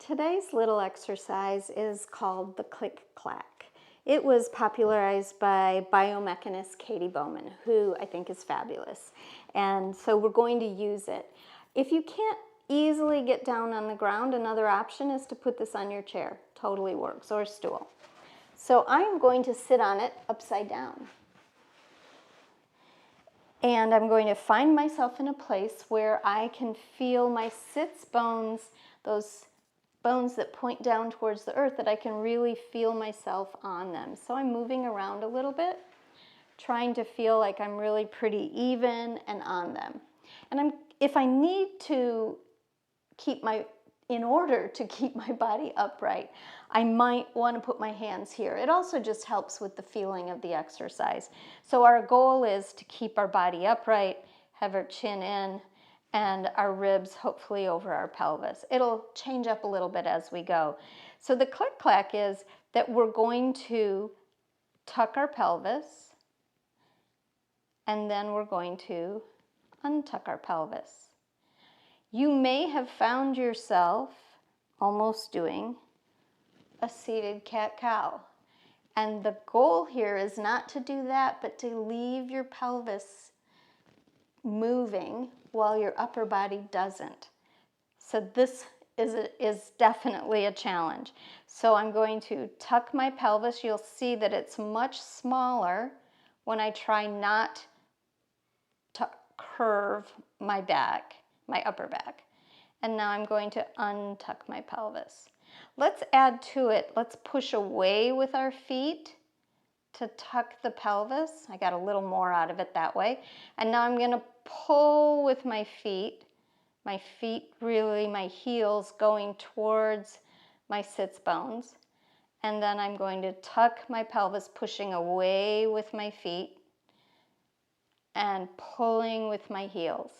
Today's little exercise is called the click-clack. It was popularized by biomechanist Katie Bowman, who I think is fabulous. And so we're going to use it. If you can't easily get down on the ground, another option is to put this on your chair. Totally works, or stool. So I'm going to sit on it upside down. And I'm going to find myself in a place where I can feel my sits bones, those bones that point down towards the earth, that I can really feel myself on them. So I'm moving around a little bit, trying to feel like I'm really pretty even and on them. And if I need to in order to keep my body upright, I might want to put my hands here. It also just helps with the feeling of the exercise. So our goal is to keep our body upright, have our chin in, and our ribs hopefully over our pelvis. It'll change up a little bit as we go. So the click-clack is that we're going to tuck our pelvis, and then we're going to untuck our pelvis. You may have found yourself almost doing a seated cat-cow. And the goal here is not to do that, but to leave your pelvis moving while your upper body doesn't. So this is definitely a challenge. So I'm going to tuck my pelvis. You'll see that it's much smaller when I try not to curve my back, my upper back. And now I'm going to untuck my pelvis. Let's add to it, let's push away with our feet to tuck the pelvis. I got a little more out of it that way. And now I'm going to pull with my feet really, my heels going towards my sits bones. And then I'm going to tuck my pelvis, pushing away with my feet and pulling with my heels.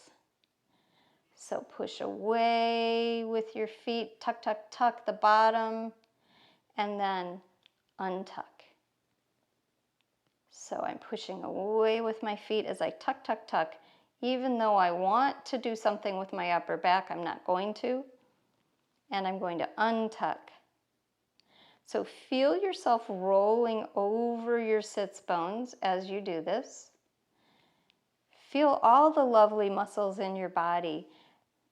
So push away with your feet, tuck, tuck, tuck the bottom, and then untuck. So I'm pushing away with my feet as I tuck, tuck, tuck. Even though I want to do something with my upper back, I'm not going to. And I'm going to untuck. So feel yourself rolling over your sits bones as you do this. Feel all the lovely muscles in your body.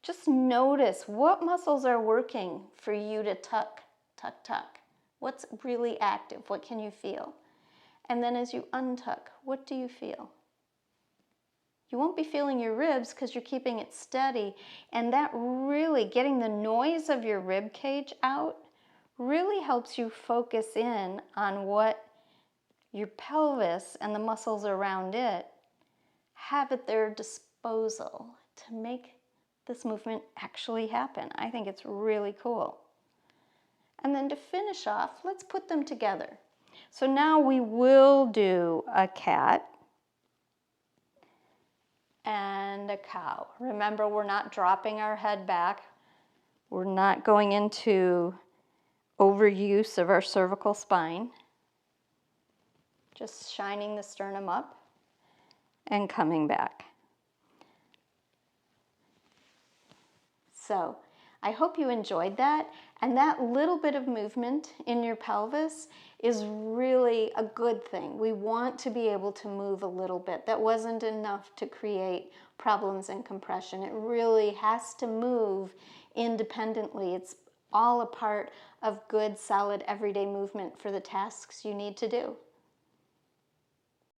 Just notice what muscles are working for you to tuck, tuck, tuck. What's really active? What can you feel? And then as you untuck, what do you feel? You won't be feeling your ribs because you're keeping it steady. And that really, getting the noise of your rib cage out, really helps you focus in on what your pelvis and the muscles around it have at their disposal to make this movement actually happen. I think it's really cool. And then to finish off, let's put them together. So now we will do a cat and a cow. Remember, we're not dropping our head back. We're not going into overuse of our cervical spine. Just shining the sternum up and coming back. So I hope you enjoyed that. And that little bit of movement in your pelvis is really a good thing. We want to be able to move a little bit. That wasn't enough to create problems in compression. It really has to move independently. It's all a part of good, solid, everyday movement for the tasks you need to do.